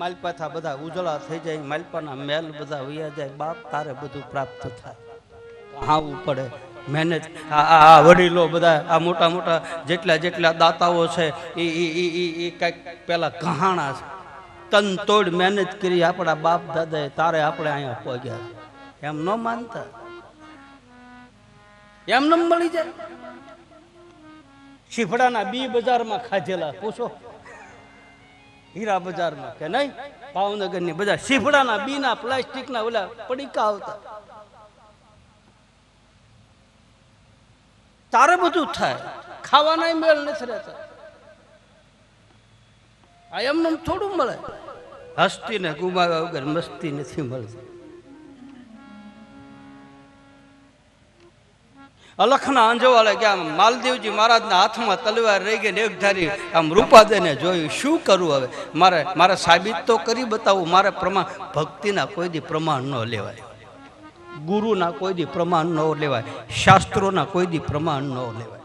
માલપાથા બધા ઉજળા થઈ જાય, માલપાના મેલ બધા વયા જાય, બાપ તારે બધું પ્રાપ્ત થાય. હાવું પડે મહેનત. આ વડીલો બધા આ મોટા મોટા જેટલા દાતાઓ છે એ કઈક પેલા કહાણા છે. તન તોડ મહેનત કરી આપણા બાપ દાદાએ, તારે આપણે અહીંયા પહોંચ્યા. એમ ન માનતા, એમ ન મળી જાય. શીફડાના બી બજારમાં ખાધેલા પૂછો, હીરા બજારમાં કે નહીં, ભાવનગર ની બધા શીફડાના બીના પ્લાસ્ટિકના ઓલા પડીકા આવતા. તારે બધું થાય, ખાવાના મેળ નથી રહેતા. આ એમને થોડું મળે. હસ્તી ને ગુમાવ્યા વગર મસ્તી નથી મળતી. અલખના અંજવાળે ગયા, માલદેવજી મહારાજના હાથમાં તલવાર રહી ગઈ ને એક ધારી આમ રૂપાદેને જોયું. શું કરું હવે? મારે સાબિત તો કરી બતાવું. મારે પ્રમાણ, ભક્તિના કોઈ દી પ્રમાણ ન લેવાય, ગુરુના કોઈ દી પ્રમાણ ન લેવાય, શાસ્ત્રોના કોઈ દી પ્રમાણ ન લેવાય.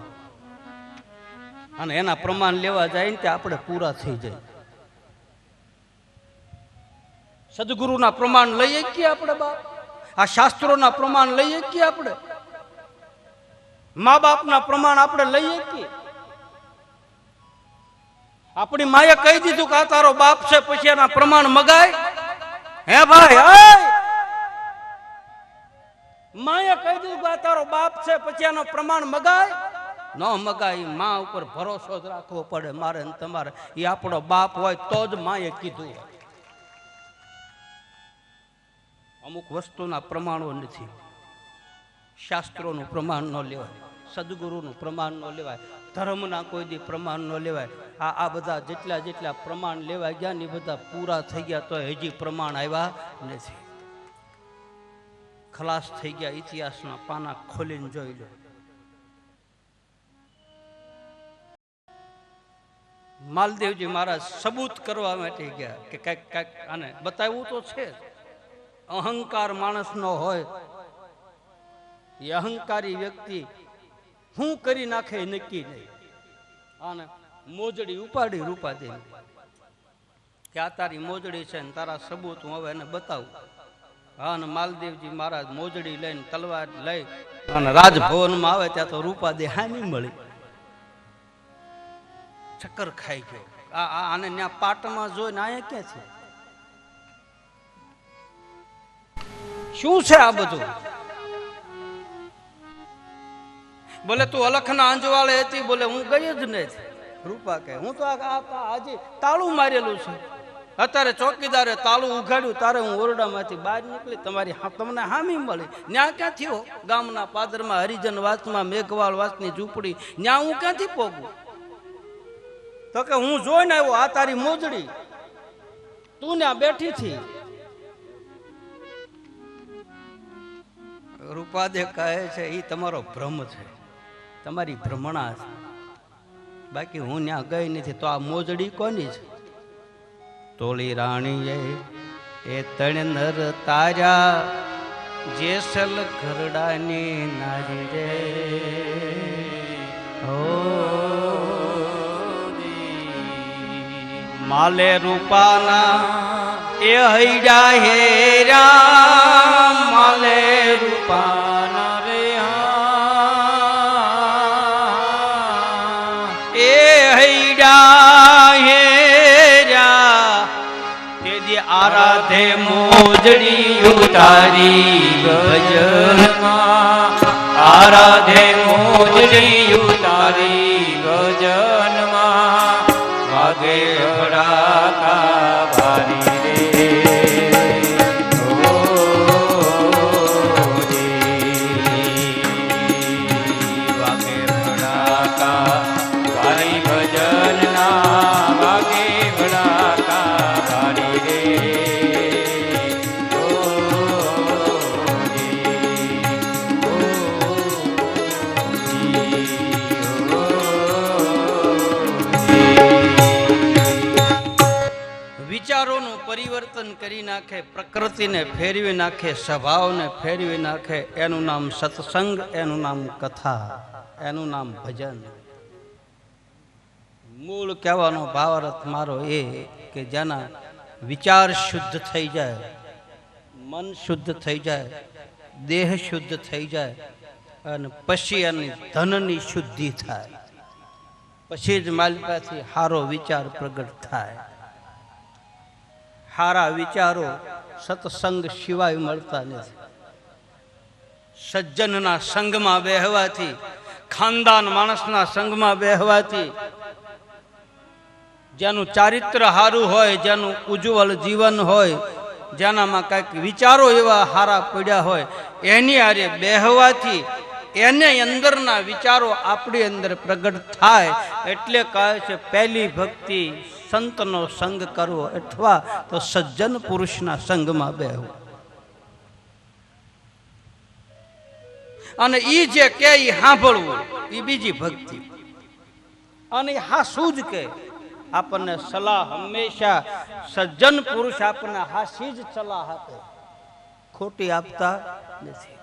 અને એના પ્રમાણ લેવા જાય ને ત્યાં આપણે પૂરા થઈ જાય. સદગુરુના પ્રમાણ લઈએ કે આપણે બાપ? આ શાસ્ત્રોના પ્રમાણ લઈએ કે આપણે? મા બાપના પ્રમાણ આપણે લઈએ કે? આપણી માએ કહી દીધું કે આ તારો બાપ છે, પછી એના પ્રમાણ મગાય? હે ભાઈ, માએ કહી દીધું કે આ તારો બાપ છે, પછી એનો પ્રમાણ મગાય? ન મગાય. મા ઉપર ભરોસો જ રાખવો પડે મારે ને તમારે. એ આપણો બાપ હોય તો જ માએ કીધું. અમુક વસ્તુના પ્રમાણો નથી. શાસ્ત્રોનું પ્રમાણ ન લેવાય, સદગુરુનું પ્રમાણ ન લેવાય, ધર્મના કોઈ દી પ્રમાણ ન લેવાય. આ બધા જેટલા પ્રમાણ લેવા ગયા ને એ બધા પૂરા થઈ ગયા તો હજી પ્રમાણ આવ્યા નથી. ખલાસ થઈ ગયા. ઇતિહાસના પાના ખોલીને જોઈ લો. માલદેવજી મહારાજ સબૂત કરવા માટે ગયા કે કઈક આને બતાવવું તો છે. અહંકાર માણસનો હોય, એ અહંકારી વ્યક્તિ શું કરી નાખે એ નક્કી નહીં. આને મોજડી ઉપાડી રૂપાદે કે આ તારી મોજડી છે ને તારા સબૂત હું હવે એને બતાવું. હા, અને માલદેવજી મહારાજ મોજડી લઈને તલવાર લઈ અને રાજભવનમાં આવે ત્યાં તો રૂપાદે હામી મળી. ચક્કર ખાઈ ગયો. આને ત્યાં પાટમાં જોઈને આયા ક્યાં છે? શું છે આ બધું? બોલે તું અલખના અંજવાળે હતી? બોલે હું ગઈ જ નહીં. રૂપા કહે હું તો આજે તાળું મારેલું છે. અત્યારે ચોકીદારે તાળું ઉઘાડ્યું, તારે હું ઓરડામાંથી બહાર નીકળી, તમને હામી મળી. ન્યા ક્યાંથી હો? ગામના પાદરમાં હરિજન વાસમાં મેઘવાળ વાસની ઝૂંપડી, ન્યા હું ક્યાંથી પોગું? તો કે હું જોઈને આવ્યો આ તારી મોજડી, તું ત્યાં બેઠી થી. રૂપાદે કહે છે એ તમારો ભ્રમ છે, તમારી ભ્રમણા છે, બાકી હું ત્યાં ગઈ નથી. તો આ મોજડી કોની છે? તોળી રાણીએ એ તણ નર તાર્યા, જેસલ ખરડાની નારી રે. માલે રૂપાના એ હૈડા હેરા, માલે રૂપાના રે એ હૈડા હેરા. તેજી આરાધે મોજડી ઉતારી ગજનમાં, આરાધે મોજડી ઉતારી ગજનમાં. વાગે ભડાકા ભારી રે. વાગે ભડાકા ભારી ભજનના, વાગે ભડાકા ભારી રે. વિચારોનું પરિવર્તન કરી નાખે, પ્રકૃતિને ફેરવી નાખે, સ્વભાવને ફેરવી નાખે. એનું નામ સત્સંગ, એનું નામ કથા, એનું નામ ભજન. મૂળ કહેવાનો ભાવાર્થ મારો એ કે જેના વિચાર શુદ્ધ થઈ જાય, મન શુદ્ધ થઈ જાય, દેહ શુદ્ધ થઈ જાય અને પછી એની ધનની શુદ્ધિ થાય, પછી જ માલિકાથી હારો વિચાર પ્રગટ થાય. હારા વિચારો સત્સંગ સિવાય મળતા નથી. સજ્જનના સંગમાં બેહવાથી, ખાનદાન માણસના સંગમાં બેહવાથી, જેનું ચારિત્ર હારું હોય, જેનું ઉજ્જવળ જીવન હોય, જેનામાં કંઈક વિચારો એવા હારા પડ્યા હોય, એની હારે બેહવાથી એને અંદરના વિચારો આપણી અંદર પ્રગટ થાય. એટલે કહે છે પહેલી ભક્તિ સંતનો સંગ કરવો અથવા તો સજ્જન પુરુષના સંગમાં બેહવું. અને ઈ જે કે ઈ સાંભળવું એ બીજી ભક્તિ. અને હાસું જ કે આપણને સલાહ હંમેશા સજ્જન પુરુષ આપણને હાસી જ સલાહ આપે, ખોટી આપતા નથી.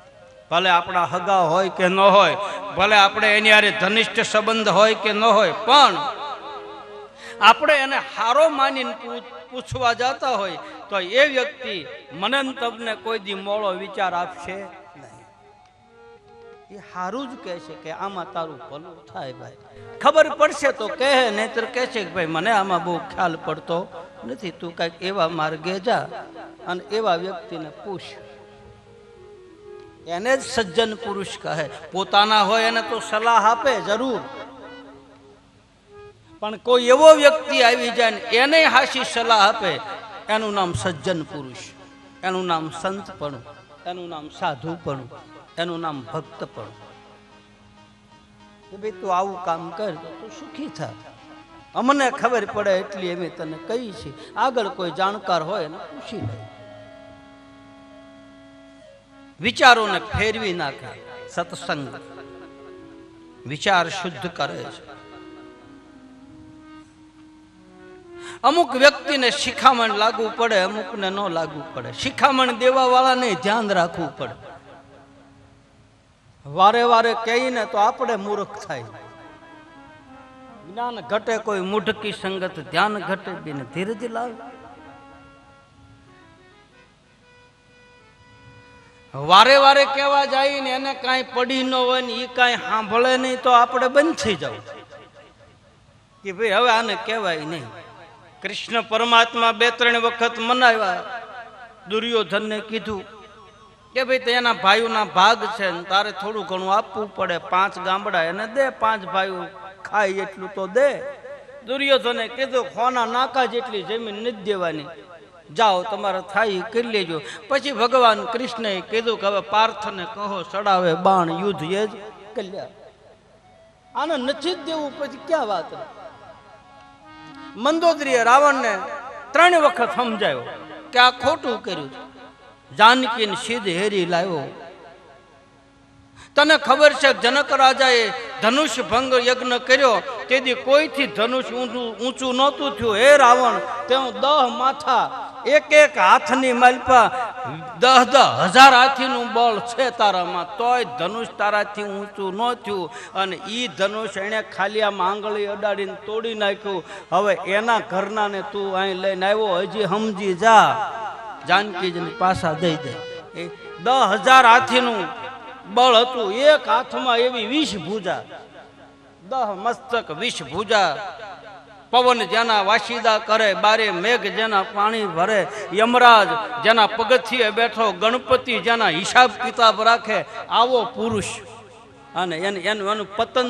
ભલે આપણા હગા હોય કે ન હોય, ભલે આપણે એની હારે ઘનિષ્ઠ સંબંધ હોય કે ન હોય, પણ આપણે એને હારો માનીને પૂછવા જતા હોય તો એ વ્યક્તિ મને તમને કોઈ દી મોળો વિચાર આપશે નહીં. એ હારું જ કહે છે કે આમાં તારું ભલું થાય ભાઈ. ખબર પડશે તો કહે, નહીતર કહે છે કે ભાઈ મને આમાં બહુ ખ્યાલ પડતો નથી, તું કંઈક એવા માર્ગે જા અને એવા વ્યક્તિને પૂછ. એને જ સજ્જન પુરુષ કહે. પોતાના હોય એને તો સલાહ આપે જરૂર, પણ કોઈ એવો વ્યક્તિ આવી જાય ને એને હાસી સલાહ આપે, એનું નામ સજ્જન પુરુષ, એનું નામ સંતપણું, એનું નામ સાધુપણું, એનું નામ ભક્તપણું. કે ભાઈ તું આવું કામ કર તો તું સુખી થા. અમને ખબર પડે એટલી અમે તને કહી છે, આગળ કોઈ જાણકાર હોય એને પૂછી લે. વિચારોને ફેરવી નાખે સત્સંગ, વિચાર શુદ્ધ કરે છે. અમુક વ્યક્તિને શિખામણ લાગુ પડે, અમુકને ન લાગુ પડે. શિખામણ દેવા વાળાને ધ્યાન રાખવું પડે. વારે વારે કહીને તો આપણે મૂર્ખ થાય. જ્ઞાન ઘટે કોઈ મૂઢકી સંગત, ધ્યાન ઘટે બેને ધીરજ લાવે. વારે વારે કહેવા જાય ને એને કાંઈ પડી ન હોય ને એ કાંઈ સાંભળે નહીં તો આપણે બંધ થઈ જાવ કે ભાઈ હવે આને કહેવાય નહીં. કૃષ્ણ પરમાત્મા 2-3 વખત મનાવ્યા. દુર્યોધનને કીધું કે ભાઈ તેના ભાઈઓના ભાગ છે ને તારે થોડું ઘણું આપવું પડે, 5 ગામડા એને દે, 5 ભાઈઓ ખાય એટલું તો દે. દુર્યોધને કીધું ખોના નાકા જેટલી જમીન નથી દેવાની, જાઓ તમારે થાય કરી લેજો. પછી ભગવાન કૃષ્ણએ કીધું કે હવે પાર્થને કહો ચડાવે બાણ, યુદ્ધ એ જ કલ્યાણ. આને નથી જ દેવું પછી ક્યાં વાત. મંદોદરીએ રાવણને 3 વખત સમજાયો કે આ ખોટું કર્યું. જાનકીને સિદ્ધ હેરી લાવ્યો. તને ખબર છે જનક રાજાએ ધનુષ ભંગ યજ્ઞ કર્યો, તેથી કોઈથી ધનુષ ઊંચું નહોતું થયું. હે રાવણ, તે 10 માથા, એક હાથની માલપા 10,000 હાથીનું બળ છે તારામાં, તોય ધનુષ તારાથી ઊંચું ન થયું. અને ઈ ધનુષ એને ખાલી આમ આંગળી અડાડીને તોડી નાખ્યું. હવે એના ઘરનાને તું અહીં લઈને આવ્યો, હજી સમજી જા. જાનકીજીને પાછા દઈ દે. એ 10,000 હાથીનું બળ હતું. એક હાથમાં એવી 20 ભુજા, 10 મસ્તક 20 ભુજા. પવન જેના વાસીદા કરે, બારે મેઘ જેના પાણી ભરે, યમરાજ જેના પગથિયે બેઠો, ગણપતિ જેના હિસાબ કિતાબ રાખે, આવો પુરુષ. અને એનું પતન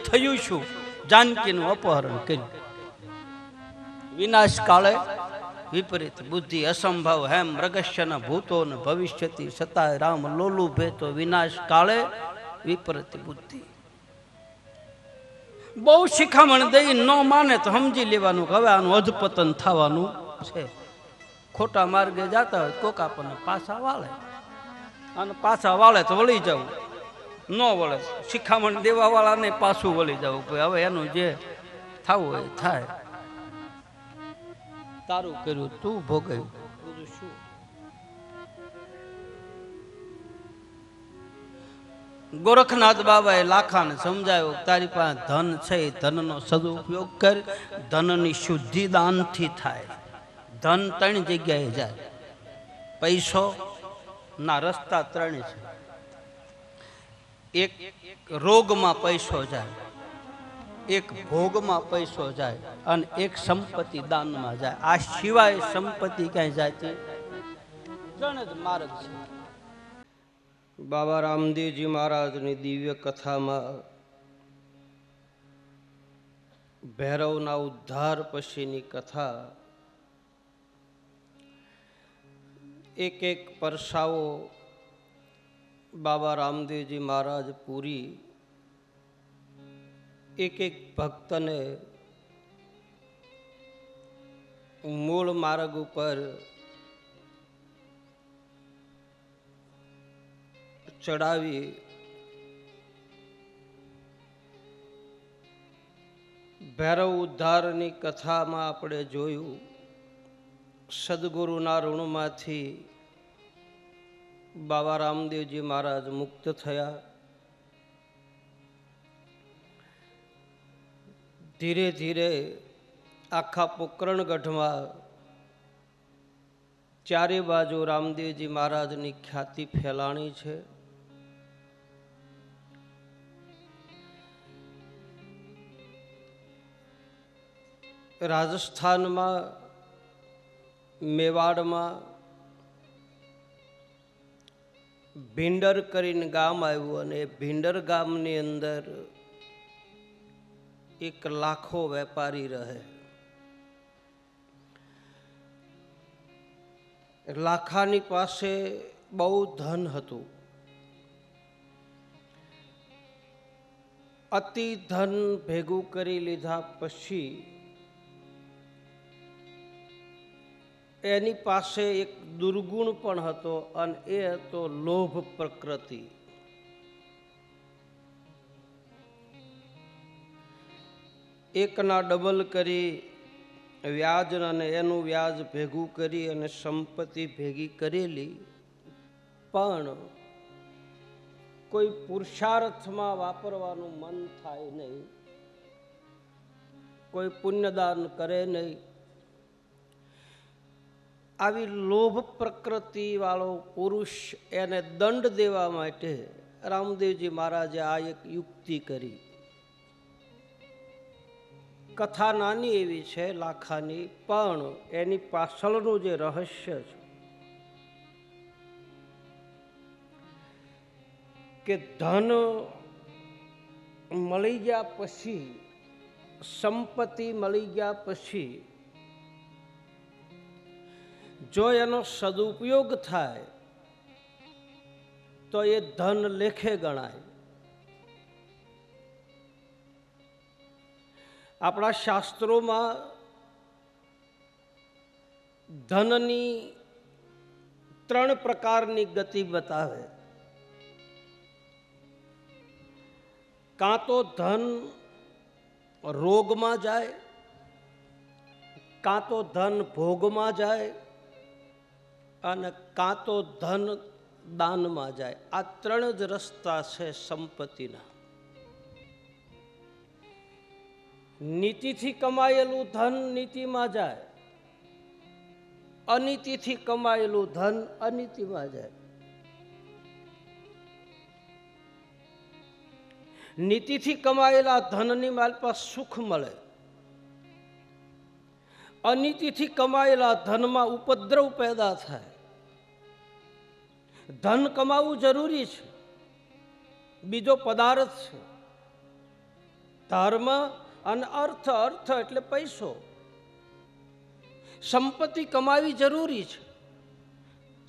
થયું શું? જાનકીનું અપહરણ કર્યું. વિનાશ કાળે વિપરીત બુદ્ધિ, અસંભવ હેમ મૃગશ્યના ભૂતો ને ભવિષ્યતિ સતાય રામ લોલુ ભેતો. વિનાશ કાળે વિપરીત બુદ્ધિ. બહુ શિખામણ દઈ ન માને તો સમજી લેવાનું કે હવે આનું અધપતન થવાનું છે. ખોટા માર્ગે જતા હોય કોક આપણને પાછા વાળે, અને પાછા વાળે તો વળી જવું, ન વળે શિખામણ દેવા વાળાને પાછું વળી જવું. હવે એનું જે થવું હોય થાય. તારું કર્યું તું ભોગવ્યું, બીજું શું? ગોરખનાથ બાબાએ લાખાને સમજાયો તારી પાસે ધન છે, ધનનો સદુપયોગ કર. ધનની શુદ્ધિ દાનથી થાય, ધન ત્રણ જગ્યાએ જાય. પૈસો ના રસ્તા ત્રણ છે. એક રોગમાં પૈસો જાય, એક ભોગમાં પૈસો જાય અને એક સંપત્તિ દાનમાં જાય. આ સિવાય સંપત્તિ ક્યાંય જાતી ત્રણ જ માર્ગ છે. બાબા રામદેવજી મહારાજની દિવ્ય કથામાં ભૈરવના ઉદ્ધાર પછીની કથા એક એક પરસાઓ બાબા રામદેવજી મહારાજ પૂરી એક એક ભક્તને મૂળ માર્ગ ઉપર ચડાવી ભૈરવ ઉદ્ધારની કથામાં આપણે જોયું સદગુરુના ઋણમાંથી બાબા રામદેવજી મહારાજ મુક્ત થયા. ધીરે ધીરે આખા પોકરણગઢમાં ચારે બાજુ રામદેવજી મહારાજની ખ્યાતિ ફેલાણી છે. રાજસ્થાનમાં મેવાડમાં ભીંડર કરીને ગામ આવ્યું અને ભીંડર ગામની અંદર એક લાખો વેપારી રહે. લાખાની પાસે બહુ ધન હતું. અતિ ધન ભેગું કરી લીધા પછી એની પાસે એક દુર્ગુણ પણ હતો અને એ હતો લોભ પ્રકૃતિ. એકના ડબલ કરી વ્યાજ અને એનું વ્યાજ ભેગું કરી અને સંપત્તિ ભેગી કરેલી, પણ કોઈ પુરુષાર્થમાં વાપરવાનું મન થાય નહીં, કોઈ પુણ્યદાન કરે નહીં. આવી લોભ પ્રકૃતિ વાળો પુરુષ એને દંડ દેવા માટે રામદેવજી મહારાજે આ એક યુક્તિ કરી. કથા નાની એવી છે લાખાની, પણ એની પાછળનું જે રહસ્ય છે કે ધન મળી ગયા પછી, સંપત્તિ મળી ગયા પછી જો એનો સદુપયોગ થાય તો એ ધન લેખે ગણાય. આપણા શાસ્ત્રોમાં ધનની ત્રણ પ્રકારની ગતિ બતાવે. કાં તો ધન રોગમાં જાય, કાં તો ધન ભોગમાં જાય અને કાં તો ધન દાનમાં જાય. આ ત્રણ જ રસ્તા છે સંપત્તિના. નીતિથી કમાયેલું ધન નીતિમાં જાય, અનીતિથી કમાયેલું ધન અનીતિમાં જાય. નીતિથી કમાયેલા ધનની માલપા સુખ મળે, અનીતિથી કમાયેલા ધનમાં ઉપદ્રવ પેદા થાય. ધન કમાવું જરૂરી છે, બીજો પદાર્થ છે. ધર્મ અને અર્થ, અર્થ એટલે પૈસો. સંપત્તિ કમાવી જરૂરી છે,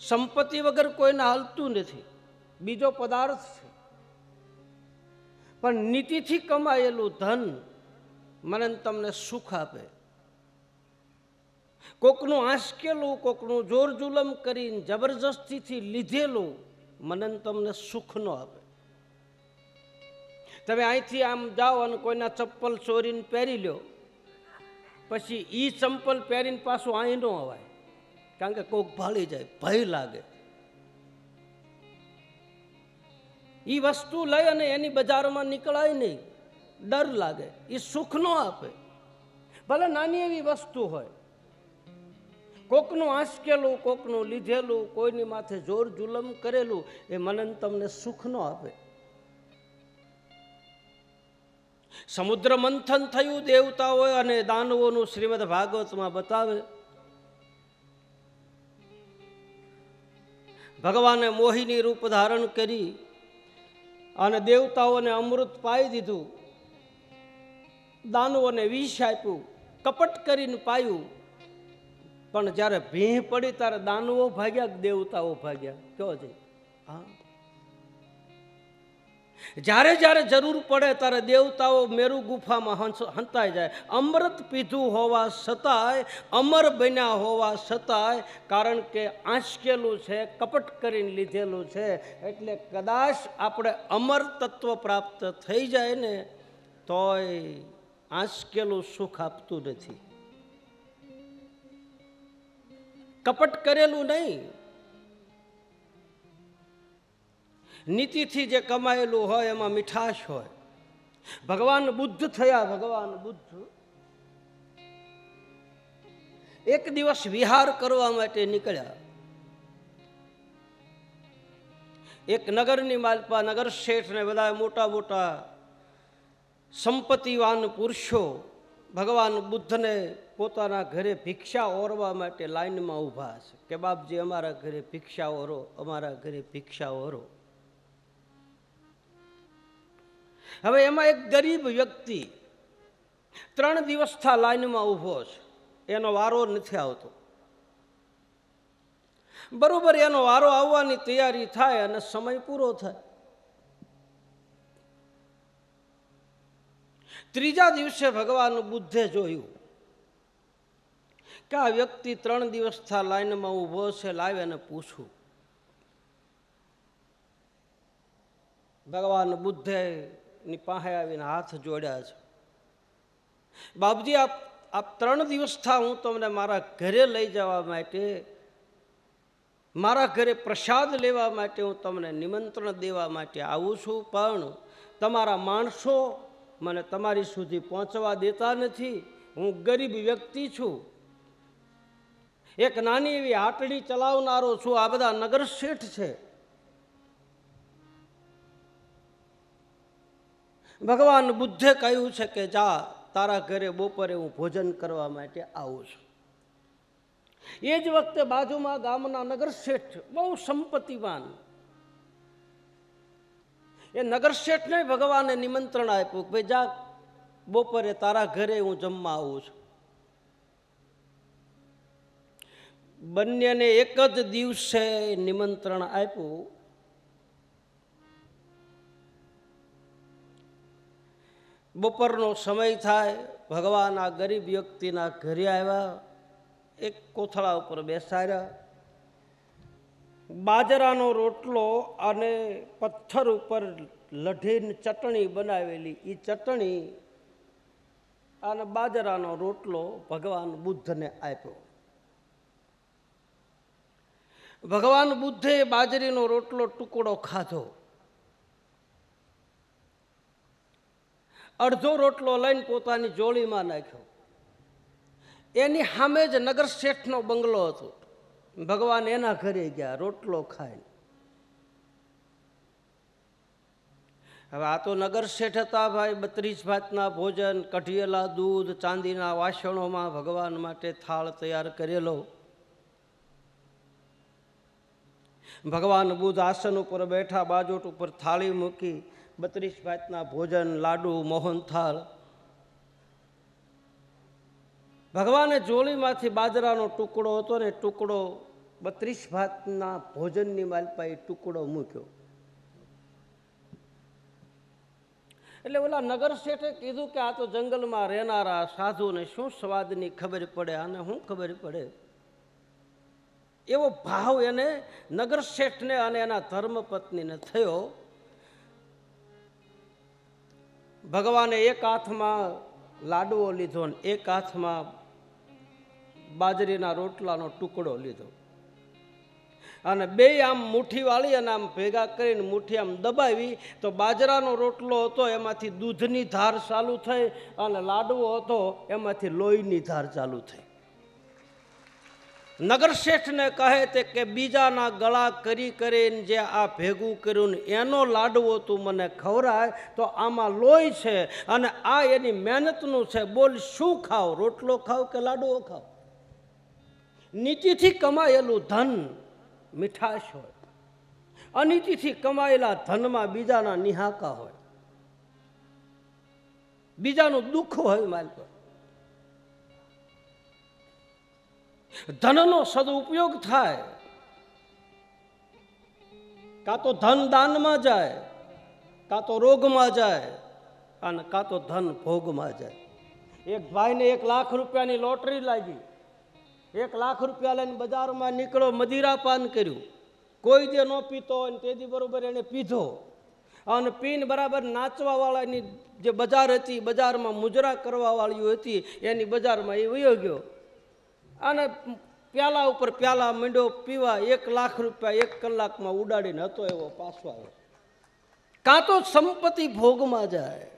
સંપત્તિ વગર કોઈને હાલતું નથી, બીજો પદાર્થ છે. પણ નીતિથી કમાયેલું ધન મને તમને સુખ આપે. કોકનું આંસકેલું, કોકનું જોર જુલમ કરીને જબરજસ્તીથી લીધેલું મને તમને સુખ ન આપે. તમે અહીંથી આમ જાઓ અને કોઈના ચપ્પલ ચોરીને પહેરી લો, પછી એ ચંપલ પહેરીને પાછું અહીં ન અવાય, કારણ કે કોક ભાળી જાય, ભય લાગે. એ વસ્તુ લઈ અને એની બજારમાં નીકળાય નહીં, ડર લાગે. એ સુખ ન આપે. ભલે નાની એવી વસ્તુ હોય, કોકનું આંચકેલું, કોકનું લીધેલું, કોઈની માથે જોર જુલમ કરેલું એ મને તમને સુખ ન આપે. સમુદ્ર મંથન થયું દેવતાઓ અને દાનવોનું શ્રીમદ ભાગવતમાં બતાવે. ભગવાને મોહિની રૂપ ધારણ કરી અને દેવતાઓને અમૃત પાઈ દીધું, દાનવોને વિષ આપ્યું, કપટ કરીને પાયું. પણ જ્યારે ભીહ પડી ત્યારે દાનવો ભાગ્યા, દેવતાઓ ભાગ્યા. કયો છે? હા, જ્યારે જ્યારે જરૂર પડે ત્યારે દેવતાઓ મેરુ ગુફામાં હંતાઈ જાય. અમૃત પીધું હોવા છતાંય, અમર બન્યા હોવા છતાંય, કારણ કે આંચકેલું છે, કપટ કરીને લીધેલું છે. એટલે કદાચ આપણે અમર તત્વ પ્રાપ્ત થઈ જાય ને તોય આંચકેલું સુખ આપતું નથી. કપટ કરેલું નહીં, નીતિથી જે કમાયેલું હોય એમાં મીઠાશ હોય. ભગવાન બુદ્ધ થયા. ભગવાન બુદ્ધ એક દિવસ વિહાર કરવા માટે નીકળ્યા. એક નગરની માલપા, નગર શેઠ ને બધા મોટા મોટા સંપત્તિવાન પુરુષો ભગવાન બુદ્ધને પોતાના ઘરે ભિક્ષા ઓરવા માટે લાઈનમાં ઊભા છે કે બાપજી અમારા ઘરે ભિક્ષા ઓરો, અમારા ઘરે ભિક્ષા ઓરો. હવે એમાં એક ગરીબ વ્યક્તિ 3 દિવસથી લાઈનમાં ઊભો છે, એનો વારો નથી આવતો. બરોબર એનો વારો આવવાની તૈયારી થાય અને સમય પૂરો થાય. 3જા દિવસે ભગવાન બુદ્ધે જોયું કે આ વ્યક્તિ 3 દિવસથી લાઈનમાં ઊભો છે, લાવે અને પૂછું. ભગવાન બુદ્ધે ની પાસે આવીને હાથ જોડ્યા છે. બાપજી આપ 3 દિવસથી હું તમને મારા ઘરે લઈ જવા માટે, મારા ઘરે પ્રસાદ લેવા માટે હું તમને નિમંત્રણ દેવા માટે આવું છું, પણ તમારા માણસો મને તમારી સુધી પહોંચવા દેતા નથી. હું ગરીબ વ્યક્તિ છું, એક નાની એવી હાટડી ચલાવનારો છું. આ બધા નગર શેઠ છે. ભગવાન બુદ્ધે કહ્યું છે કે જા, તારા ઘરે બપોરે હું ભોજન કરવા માટે આવું છું. એ જ વખતે બાજુમાં ગામના નગર શેઠ, બહુ સંપત્તિવાન, એ નગર શેઠને ભગવાને નિમંત્રણ આપ્યું કે ભાઈ જા, બપોરે તારા ઘરે હું જમવા આવું છું. બંનેને એક જ દિવસે નિમંત્રણ આપ્યું. બપોરનો સમય થાય, ભગવાન આ ગરીબ વ્યક્તિના ઘરે આવ્યા, એક કોથળા ઉપર બેસાડ્યા. બાજરાનો રોટલો અને પથ્થર ઉપર લઢીને ચટણી બનાવેલી, એ ચટણી અને બાજરાનો રોટલો ભગવાન બુદ્ધને આપ્યો. ભગવાન બુદ્ધે બાજરીનો રોટલો ટુકડો ખાધો. અડધો રોટલો લઈને પોતાની જોડીમાં નાખ્યો. એની સામે જ નગર શેઠનો બંગલો હતો. ભગવાન એના ઘરે ગયા રોટલો ખાઈને. હવે આ તો નગર શેઠ હતા ભાઈ. 32 ભાતના ભોજન, કઢિયેલા દૂધ, ચાંદીના વાસણોમાં ભગવાન માટે થાળ તૈયાર કરેલો. ભગવાન બુદ્ધ આસન ઉપર બેઠા, બાજોટ ઉપર થાળી મૂકી, 32 ભાતના ભોજન, લાડુ, મોહનથાળ. ભગવાને જોડીમાંથી બાજરાનો ટુકડો હતો ને, ટુકડો 32 ભાતના ભોજનની માલપા એ ટુકડો મૂક્યો. એટલે ઓલા નગર શેઠે કીધું કે આ તો જંગલમાં રહેનારા સાધુને શું સ્વાદની ખબર પડે, આને શું ખબર પડે. એવો ભાવ એને નગર શેઠને અને એના ધર્મપત્નીને થયો. ભગવાને એક હાથમાં લાડવો લીધો ને એક હાથમાં બાજરીના રોટલાનો ટુકડો લીધો અને બે આમ મુઠ્ઠી વાળી અને આમ ભેગા કરીને મુઠ્ઠી આમ દબાવી તો બાજરાનો રોટલો હતો એમાંથી દૂધની ધાર ચાલુ થઈ અને લાડવો હતો એમાંથી લોહીની ધાર ચાલુ થઈ. નગર શેઠને કહે તે કે બીજાના ગળા કરી કરીને જે આ ભેગું કર્યું ને એનો લાડવો તું મને ખવરાય તો આમાં લોહી છે અને આ એની મહેનતનું છે. બોલ શું ખાવ, રોટલો ખાવ કે લાડવો ખાવ? નીતિથી કમાયેલું ધન મીઠાશ હોય, અનીતિથી કમાયેલા ધનમાં બીજાના નિહાકા હોય, બીજાનું દુઃખ હોય. માલિક, ધનનો સદુપયોગ થાય, કાં તો ધન દાનમાં જાય, કાં તો રોગમાં જાય, અને કાં તો ધન ભોગમાં જાય. એક ભાઈને 1 લાખ રૂપિયાની લોટરી લાગી. 1 લાખ રૂપિયા લઈને બજારમાં નીકળો, મદિરા પાન કર્યું. કોઈ જે ન પીતો હોય ને તેથી બરોબર એને પીધો, અને પીને બરાબર નાચવા વાળાની જે બજાર હતી, બજારમાં મુજરા કરવા વાળી હતી, એની બજારમાં એ વયો ગયો અને પ્યાલા ઉપર પ્યાલા માંડ્યો પીવા. 1 લાખ રૂપિયા 1 કલાકમાં ઉડાડીને હતો એવો પાછો આવ્યો. કાં તો સંપત્તિ ભોગમાં જાય,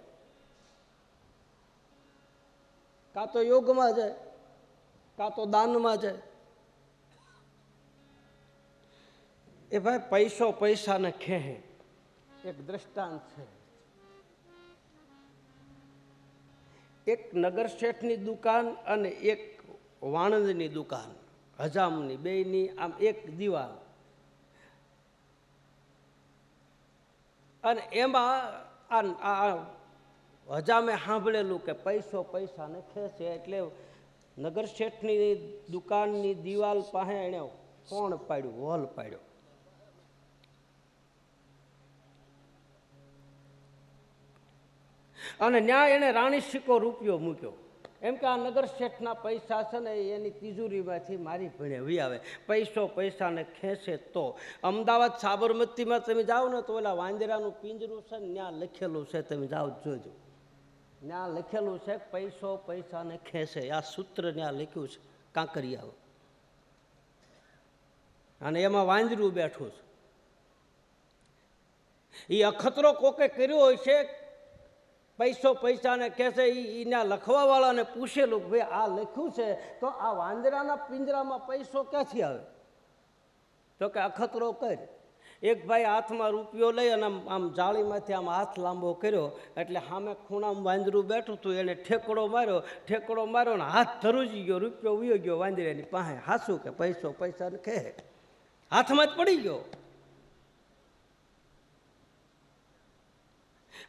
કાં તો યોગમાં જાય, કાં તો દાનમાં જાય. એ ભાઈ પૈસો પૈસાને ખેહે. એક દ્રષ્ટાંત છે. એક નગર શેઠની દુકાન અને એક વાણંદની દુકાન, હજામની, બેયની આમ એક દીવાલ. અને એમાં આ હજામે સાંભળેલું કે પૈસો પૈસાને ખેંચે, એટલે નગર શેઠની દુકાનની દિવાલ પાસે એને કોણ પાડ્યું, હોલ પાડ્યો. અને ન્યાય એને રાણી સિક્કો રૂપિયો મૂક્યો. એમ કે આ નગર શેઠના પૈસા છે ને એની તિજોરીમાંથી મારી ભણે વી આવે. પૈસો પૈસાને ખેંચે તો. અમદાવાદ સાબરમતીમાં તમે જાઓ ને તો ઓલા વાંદરાનું પિંજરું છે ને ત્યાં લખેલું છે, તમે જાઓ જોજો. ત્યાં લખેલું છે પૈસો પૈસાને ખેંચે. આ સૂત્ર ત્યાં લખ્યું છે કાંકરિયા, અને એમાં વાંદરું બેઠું છે. એ અખતરો કોકે કર્યો હોય છે, પૈસો પૈસાને કહેશે. એના લખવાવાળાને પૂછેલું કે ભાઈ આ લખ્યું છે તો આ વાંદરાના પિંજરામાં પૈસો ક્યાંથી આવે? તો કે અખતરો કર. એક ભાઈ હાથમાં રૂપિયો લઈ અને આમ જાળીમાંથી આમ હાથ લાંબો કર્યો, એટલે સામે ખૂણામાં વાંદરું બેઠું હતું. એને ઠેકડો માર્યો ને હાથ ધરુજી ગયો, રૂપિયો ઉયો ગયો વાંદરાની પાસે. હાસું કે પૈસો પૈસાને કહે, હાથમાં જ પડી ગયો.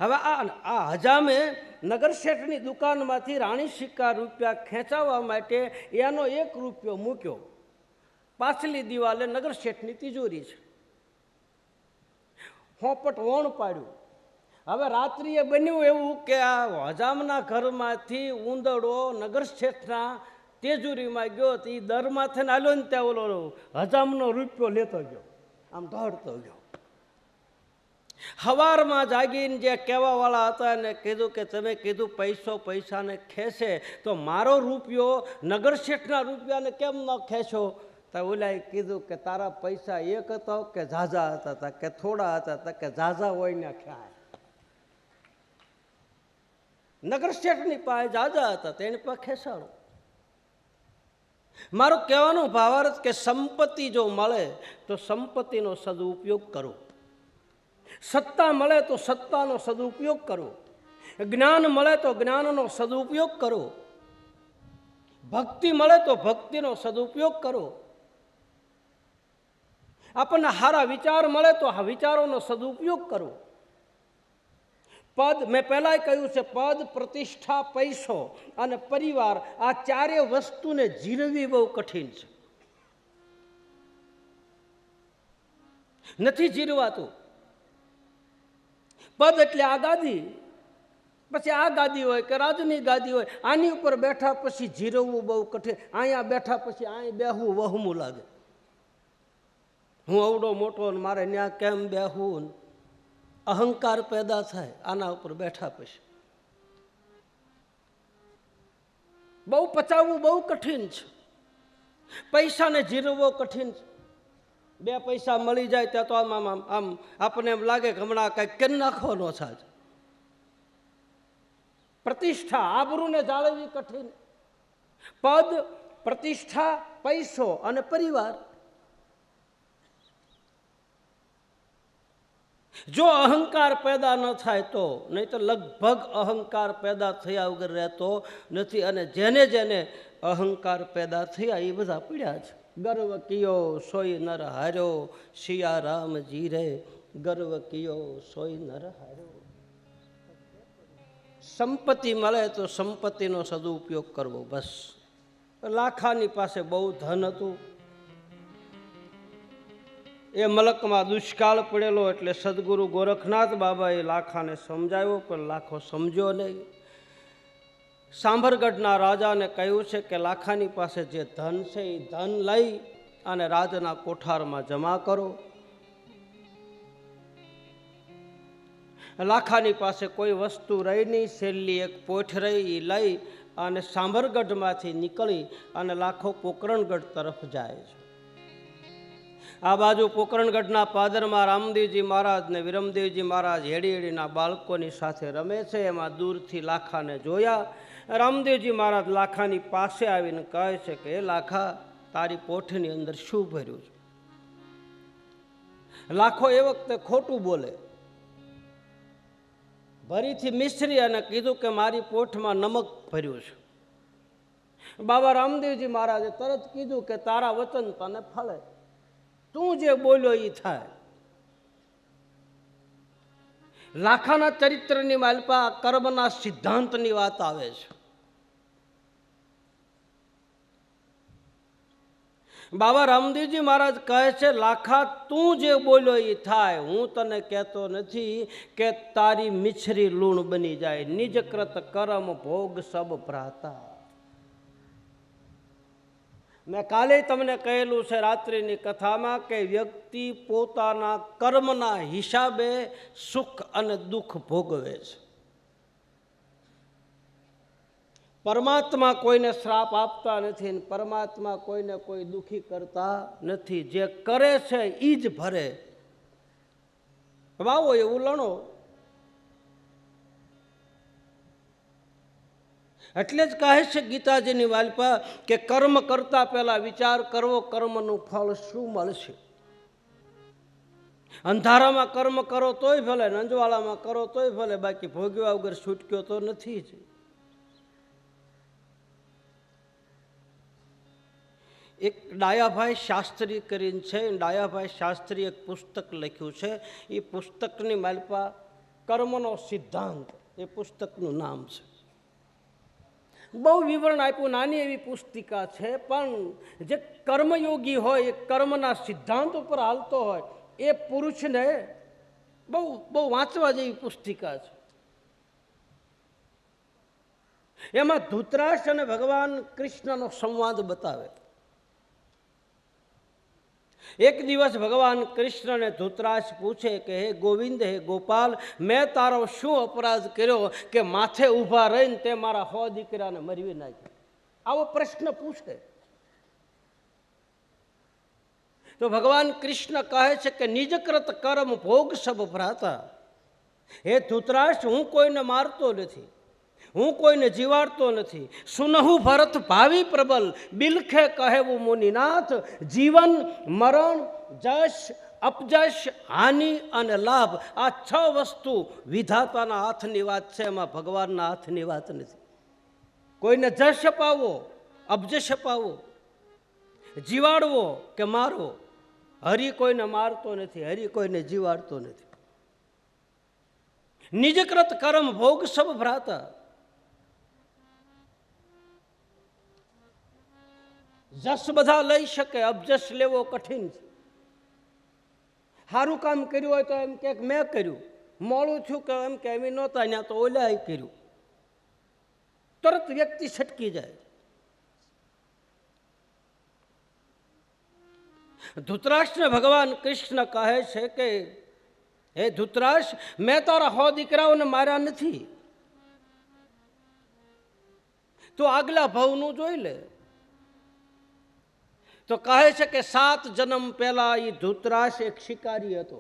હવે આ હજામે નગર શેઠની દુકાનમાંથી રાણી સિક્કા રૂપિયા ખેંચાવવા માટે એનો 1 રૂપિયો મૂક્યો. પાછલી દિવાલે નગર શેઠની તિજોરી છે, હોપટ વણ પાડ્યું. હવે રાત્રિએ બન્યું એવું કે આ હજામના ઘરમાંથી ઉંદરડો નગર શેઠના તિજોરીમાં ગયો. તો એ દરમાંથી આલ્યો ને ત્યાં ઓલો હજામનો રૂપિયો લેતો ગયો, આમ દોડતો ગયો. સવારમાં જાગીને જે કહેવાવાળા હતા એને કીધું કે તમે કીધું પૈસો પૈસાને ખેંચે, તો મારો રૂપિયો નગર શેઠના રૂપિયાને કેમ ન ખેંચો? તો ઓલાએ કીધું કે તારા પૈસા એક હતા કે ઝાઝા હતા? કે થોડા હતા? કે ઝાઝા હોય ને ખ્યાલ. નગર શેઠની પાસે ઝાઝા હતા તો એની પાસે ખેંચાડો. મારો કહેવાનો ભાવાર્થ કે સંપત્તિ જો મળે તો સંપત્તિનો સદુપયોગ કરો. સત્તા મળે તો સત્તાનો સદુપયોગ કરો. જ્ઞાન મળે તો જ્ઞાનનો સદુપયોગ કરો. ભક્તિ મળે તો ભક્તિનો સદુપયોગ કરો. આપણને સારા વિચાર મળે તો આ વિચારોનો સદુપયોગ કરો. પદ, મેં પહેલાં કહ્યું છે, પદ, પ્રતિષ્ઠા, પૈસો અને પરિવાર, આ 4 વસ્તુને જીરવી બહુ કઠિન છે. નથી જીરવાતું. પદ એટલે આ ગાદી, પછી આ ગાદી હોય કે રાજની ગાદી હોય, આની ઉપર બેઠા પછી જીરવવું બહુ કઠિન. અહીંયા બેઠા પછી અહીં બેહવું વહમું લાગે. હું અવડો મોટો ને મારે ત્યાં કેમ બેહવું? અહંકાર પેદા થાય આના ઉપર બેઠા પછી. બહુ પચાવવું બહુ કઠિન છે. પૈસાને જીરવવો કઠિન છે. 2 પૈસા મળી જાય ત્યાં તો આમ આમ આમ આપણને એમ લાગે કે હમણાં કંઈક કરી નાખવાનો છે. પ્રતિષ્ઠા, આબરૂને જાળવવી કઠિન. પદ, પ્રતિષ્ઠા, પૈસો અને પરિવાર. જો અહંકાર પેદા ન થાય તો, નહીં તો લગભગ અહંકાર પેદા થયા વગર રહેતો નથી. અને જેને જેને અહંકાર પેદા થયા એ બધા પીડ્યા છે. ગર્વ કિયો સોય નર હાર્યો, સિયા રામજી રે ગર્વ કિયો સોય નર હાર્યો. સંપત્તિ મળે તો સંપત્તિનો સદુપયોગ કરવો, બસ. લાખાની પાસે બહુ ધન હતું. એ મલકમાં દુષ્કાળ પડેલો એટલે સદગુરુ ગોરખનાથ બાબાએ લાખાને સમજાવ્યો, પણ લાખો સમજ્યો નહીં. સાંભરગઢના રાજાને કહ્યું છે કે લાખાની પાસે જે ધન છે એ ધન લઈ અને રાજના કોઠારમાં જમા કરો. લાખાની પાસે કોઈ વસ્તુ રહી નહીં, છેલ્લી એક પોઠ રહી, એ લઈ અને સાંભરગઢમાંથી નીકળી અને લાખો પોકરણગઢ તરફ જાય છે. આ બાજુ પોકરણગઢના પાદરમાં રામદેવજી મહારાજ ને વિરમદેવજી મહારાજ હેડીના બાળકોની સાથે રમે છે. એમાં દૂરથી લાખાને જોયા. રામદેવજી મહારાજ લાખાની પાસે આવીને કહે છે કે એ લાખા, તારી પોઠની અંદર શું ભર્યું છે? લાખો એ વખતે ખોટું બોલે, ભરીથી મિશ્રી, અને કીધું કે મારી પોઠમાં નમક ભર્યું છે. બાબા રામદેવજી મહારાજે તરત કીધું કે તારા વચન તને ફળે, તું જે બોલ્યો એ થાય. લાખાના ચરિત્રની માલપા કર્મના સિદ્ધાંતની વાત આવે છે. બાબા રામદેવજી મહારાજ કહે છે, લાખા તું જે બોલ્યો એ થાય. હું તને કહેતો નથી કે તારી મિછરી લૂણ બની જાય. નિજકૃત કરમ ભોગ સબ ભ્રાતા. મેં કાલે તમને કહેલું છે રાત્રિની કથામાં કે વ્યક્તિ પોતાના કર્મના હિસાબે સુખ અને દુઃખ ભોગવે છે. પરમાત્મા કોઈને શ્રાપ આપતા નથી, પરમાત્મા કોઈને કોઈ દુઃખી કરતા નથી. જે કરે છે એ જ ભરે. વાવો એવું લણો. એટલે જ કહે છે ગીતાજીની વાલપા કે કર્મ કરતા પહેલા વિચાર કરવો, કર્મનું ફળ શું મળશે. અંધારામાં કર્મ કરો તોય ભલે, અંજવાળામાં કરો તોય ભલે, બાકી ભોગવ્યા વગર છૂટક્યો તો નથી જ. એક ડાયાભાઈ શાસ્ત્રી કરીને છે, ડાયાભાઈ શાસ્ત્રી એક પુસ્તક લખ્યું છે. એ પુસ્તકની માલપા કર્મનો સિદ્ધાંત એ પુસ્તકનું નામ છે. બહુ વિવરણ આપ્યું, નાની એવી પુસ્તિકા છે, પણ જે કર્મયોગી હોય, એ કર્મના સિદ્ધાંત ઉપર હાલતો હોય, એ પુરુષને બહુ બહુ વાંચવા જેવી પુસ્તિકા છે. એમાં ધૃતરાષ્ટ્ર અને ભગવાન કૃષ્ણનો સંવાદ બતાવે. એક દિવસ ભગવાન કૃષ્ણને ધૃતરાષ્ટ્ર પૂછે કે હે ગોવિંદ, હે ગોપાલ, મેં તારો શું અપરાધ કર્યો કે માથે ઊભા રહીને તે મારા 100 દીકરાને મરવી નાખ્યા? આવો પ્રશ્ન પૂછે તો ભગવાન કૃષ્ણ કહે છે કે નિજકૃત કર્મ ભોગ સબ ભ્રાતા. હે ધૃતરાષ્ટ્ર, હું કોઈને મારતો નથી, હું કોઈને જીવાડતો નથી. સુનહુ ભરત ભાવિ પ્રબલ, બિલખે કહેવું મુનિનાથ. જીવન, મરણ, જશ, અપજશ, હાનિ અને લાભ, આ 6 વસ્તુ વિધાતાના હાથની વાત છે, એમાં ભગવાનના હાથની વાત નથી. કોઈને જશ અપાવવો, અપજશ અપાવવો, જીવાડવો કે મારવો, હરિ કોઈને મારતો નથી, હરિ કોઈને જીવાડતો નથી. નિજકૃત કર્મ ભોગ સબ ભ્રાતા. જસ બધા લઈ શકે, અબજસ લેવો કઠિન છે. સારું કામ કર્યું હોય તો એમ કે મેં કર્યું, મોડું થયું કે એમ કે એમ નહોતા, ત્યાં તો ઓલા કર્યું, તરત વ્યક્તિ છટકી જાય. ધૃતરાષ્ટ્રને ભગવાન કૃષ્ણ કહે છે કે હે ધૃતરાષ્ટ્ર, મેં તારા 100 દીકરાઓને માર્યા નથી, તો આગલા ભાવનું જોઈ લે. તો કહે છે કે 7 જન્મ પહેલા એ ધૃતરાષ્ટ્ર એક શિકારી હતો.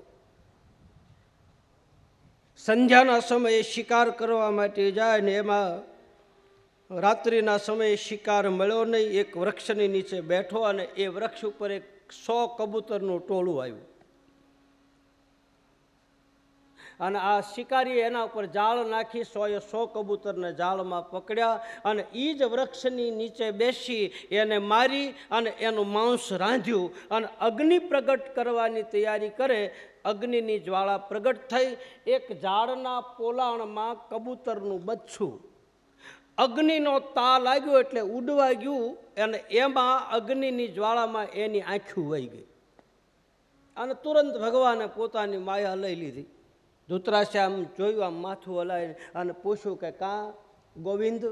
સંધ્યાના સમયે શિકાર કરવા માટે જાય ને એમાં રાત્રિના સમયે શિકાર મળ્યો નહીં. એક વૃક્ષની નીચે બેઠો અને એ વૃક્ષ ઉપર એક 100 કબૂતરનું ટોળું આવ્યું અને આ શિકારીએ એના ઉપર જાળ નાખી 100 કબૂતરને જાળમાં પકડ્યા અને એ જ વૃક્ષની નીચે બેસી એને મારી અને એનું માંસ રાંધ્યું અને અગ્નિ પ્રગટ કરવાની તૈયારી કરે. અગ્નિની જ્વાળા પ્રગટ થઈ. એક ઝાડના પોલાણમાં કબૂતરનું બચ્ચું અગ્નિનો તા લાગ્યો એટલે ઉડવા ગયું અને એમાં અગ્નિની જ્વાળામાં એની આંખું વહી ગઈ અને તુરંત ભગવાને પોતાની માયા લઈ લીધી. ધૂતરાષ્ટ્રે આમ જોયું, આમ માથું હલાવી અને પૂછ્યું કે કાં ગોવિંદ?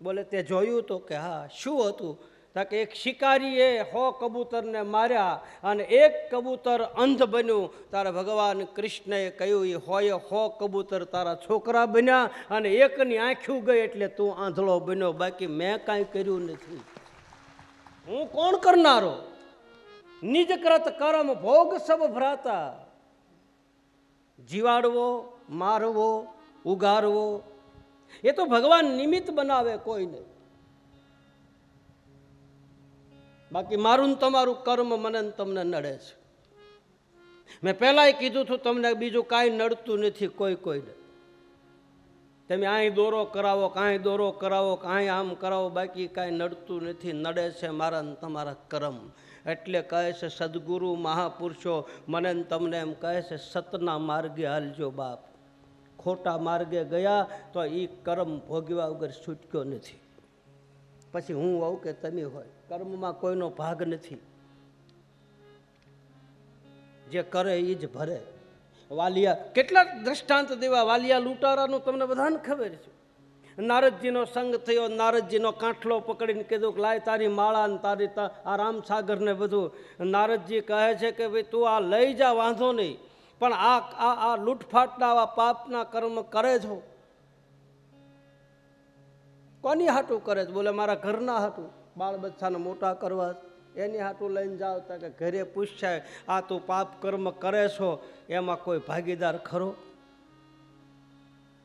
બોલે તે જોયું તો કે હા. શું હતું? તો કે એક શિકારીએ 100 કબૂતરને માર્યા અને એક કબૂતર અંધ બન્યું. તારા ભગવાન કૃષ્ણએ કહ્યું એ 100 કબૂતર તારા છોકરા બન્યા અને એકની આંખું ગઈ એટલે તું આંધળો બન્યો, બાકી મેં કાંઈ કર્યું નથી. હું કોણ કરનારો? નિજ કૃત કર્મ ભોગ સબ ભ્રાતા. જીવાડવો, મારવો, ઉગારવો એ તો ભગવાન નિમિત્ત બનાવે કોઈને. બાકી મારું તમારું કર્મ મને તમને નડે છે. મેં પહેલાંય કીધું હતું તમને બીજું કાંઈ નડતું નથી કોઈને. તમે અહીં દોરો કરાવો, કાંઈ દોરો કરાવો, કાંઈ આમ કરાવો, બાકી કાંઈ નડતું નથી. નડે છે મારા તમારા કર્મ. એટલે કહે છે સદગુરુ મહાપુરુષો મને તમને એમ કહે છે સતના માર્ગે હાલજો બાપ. ખોટા માર્ગે ગયા તો એ કર્મ ભોગવ્યા વગર છૂટક્યો નથી. પછી હું હોઉં કે તમે હોય, કર્મમાં કોઈનો ભાગ નથી. જે કરે એ જ ભરે. વાલિયા કેટલા દ્રષ્ટાંત દેવા. વાલિયા લૂંટારાનું તમને બધાને ખબર છે. નારદજીનો સંગ થયો. નારદજીનો કાંઠલો પકડીને કીધું કે લાય તારી માળા ને તારી આ રામસાગર ને બધું. નારદજી કહે છે કે ભાઈ તું આ લઈ જા, વાંધો નહીં, પણ આ લૂંટફાટના આવા પાપના કર્મ કરે છો કોની હાટું કરે છે? બોલે મારા ઘરના હાટું, બાળ બચ્ચાને મોટા કરવા એની હાટું લઈને જાઓ. તા કે ઘરે પૂછાય આ તું પાપ કર્મ કરે છો એમાં કોઈ ભાગીદાર ખરો?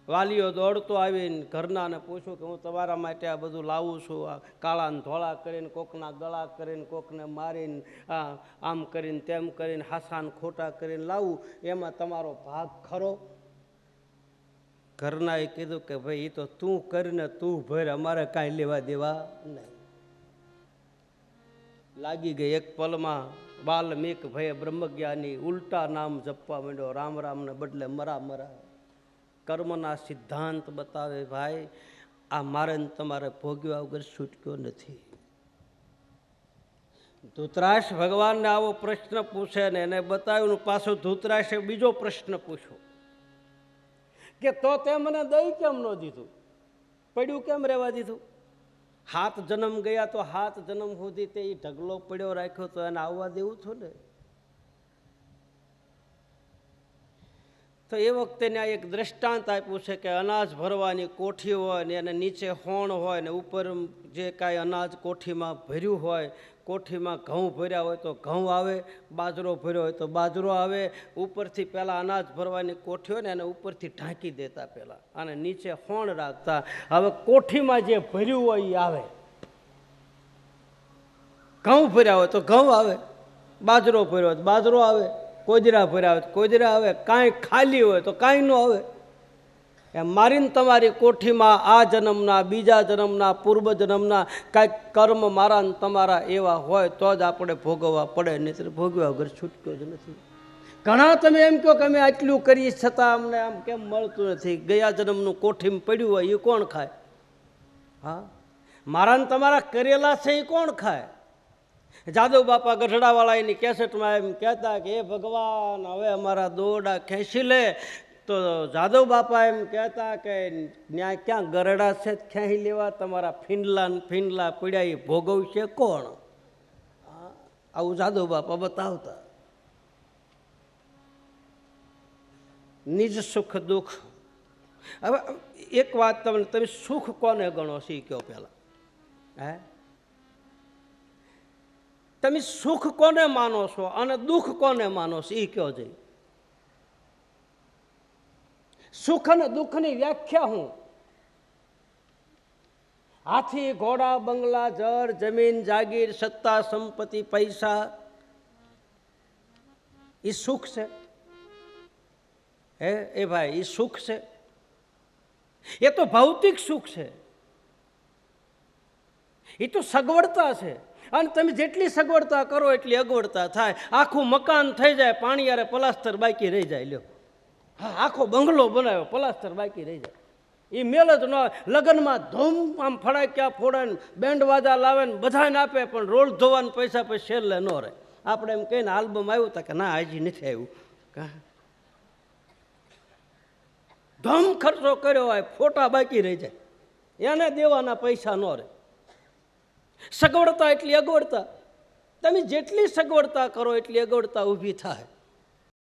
વાલીઓ દોડતો આવીને ઘરનાને પૂછ્યું કે હું તમારા માટે આ બધું લાવું છું. આ કાળા ને ધોળા કરીને, કોકના ગળા કરીને, કોકને મારીને, આમ કરીને તેમ કરીને, હાસાને ખોટા કરીને લાવું, એમાં તમારો ભાગ ખરો? ઘરનાએ કીધું કે ભાઈ એ તો તું કરીને તું ભર, અમારે કાંઈ લેવા દેવા નહીં. લાગી ગઈ એક પલમાં વાલ્મીક ભય બ્રહ્મજ્ઞાની ઉલટા નામ જપવા માંડ્યો. રામ રામને બદલે મરા મરા. કર્મના સિદ્ધાંત બતાવે ભાઈ આ મારે તમારે ભોગવ્યા વગર છૂટક્યો નથી. ધૂતરાષ્ટ્ર ભગવાનને આવો પ્રશ્ન પૂછે ને એને બતાવ્યું. પાછો ધૂતરાષ્ટ્રે બીજો પ્રશ્ન પૂછ્યો કે તો તે મને દઈ કેમ ન દીધું? પડ્યું કેમ રહેવા દીધું? 7 જન્મ ગયા તો 7 જન્મ સુધી તે ઢગલો પડ્યો રાખ્યો તો એને આવવા દેવું છું ને. તો એ વખતે ને એક દ્રષ્ટાંત આપ્યું છે કે અનાજ ભરવાની કોઠી હોય ને એને નીચે હોણ હોય ને ઉપર જે કાંઈ અનાજ કોઠીમાં ભર્યું હોય, કોઠીમાં ઘઉં ભર્યા હોય તો ઘઉં આવે, બાજરો ભર્યો હોય તો બાજરો આવે. ઉપરથી પહેલાં અનાજ ભરવાની કોઠી હોય ને એને ઉપરથી ઢાંકી દેતા પહેલાં અને નીચે હોણ રાખતા. હવે કોઠીમાં જે ભર્યું હોય એ આવે. ઘઉં ભર્યા હોય તો ઘઉં આવે, બાજરો ભર્યો હોય તો બાજરો આવે, કોજરા ભર્યા હોય તો કોજરા આવે, કાંઈ ખાલી હોય તો કાંઈ ન આવે. એમ મારીને તમારી કોઠીમાં આ જન્મના, બીજા જન્મના, પૂર્વ જન્મના કાંઈક કર્મ મારા ને તમારા એવા હોય તો જ આપણે ભોગવવા પડે, નહીં ભોગવ્યા વગર છૂટક્યો જ નથી. ઘણા તમે એમ કહો કે અમે આટલું કરીએ છતાં અમને આમ કેમ મળતું નથી? ગયા જન્મનું કોઠીમાં પડ્યું હોય એ કોણ ખાય? હા, મારા ને તમારા કરેલા છે એ કોણ ખાય? જાદવ બાપા ગઢડાવાળા એની કેસેટમાં એમ કહેતા કે એ ભગવાન હવે અમારા દોરડા ખેંચી લે. તો જાદવ બાપા એમ કહેતા કે ન્યા ક્યાં ગરડા છે ખેંચી લેવા? તમારા ફીંડલા પીડ્યા એ ભોગવશે કોણ? આવું જાદવ બાપા બતાવતા. નિજ સુખ દુઃખ. હવે એક વાત તમને, તમે સુખ કોને ગણો છો એ કહો પહેલાં? હે, તમે સુખ કોને માનો છો અને દુઃખ કોને માનો છો એ કહો જઈ. સુખ અને દુઃખની વ્યાખ્યા હું? હાથી ઘોડા બંગલા જળ જમીન જાગીર સત્તા સંપત્તિ પૈસા એ સુખ છે? હે એ ભાઈ, એ સુખ છે? એ તો ભૌતિક સુખ છે, એ તો સગવડતા છે. અને તમે જેટલી સગવડતા કરો એટલી અગવડતા થાય. આખું મકાન થઈ જાય, પાણી યારે પ્લાસ્ટર બાકી રહી જાય. લ્યો, હા, આખો બંગલો બનાવ્યો, પ્લાસ્ટર બાકી રહી જાય. એ મેલ જ ન. લગ્નમાં ધૂમ આમ ફડાક્યા ફોડે, બેન્ડ વાજા લાવે ને બધાને આપે, પણ રોલ ધોવાના પૈસા પછી છેલ્લે ન રહે. આપણે એમ કહીને આલ્બમ આવ્યું તા કે ના, હજી નથી આવ્યું. ધમ ખર્ચો કર્યો હોય, ફોટા બાકી રહી જાય, એને દેવાના પૈસા ન રહે. સગવડતા એટલી અગવડતા. તમે જેટલી સગવડતા કરો એટલી અગવડતા ઊભી થાય.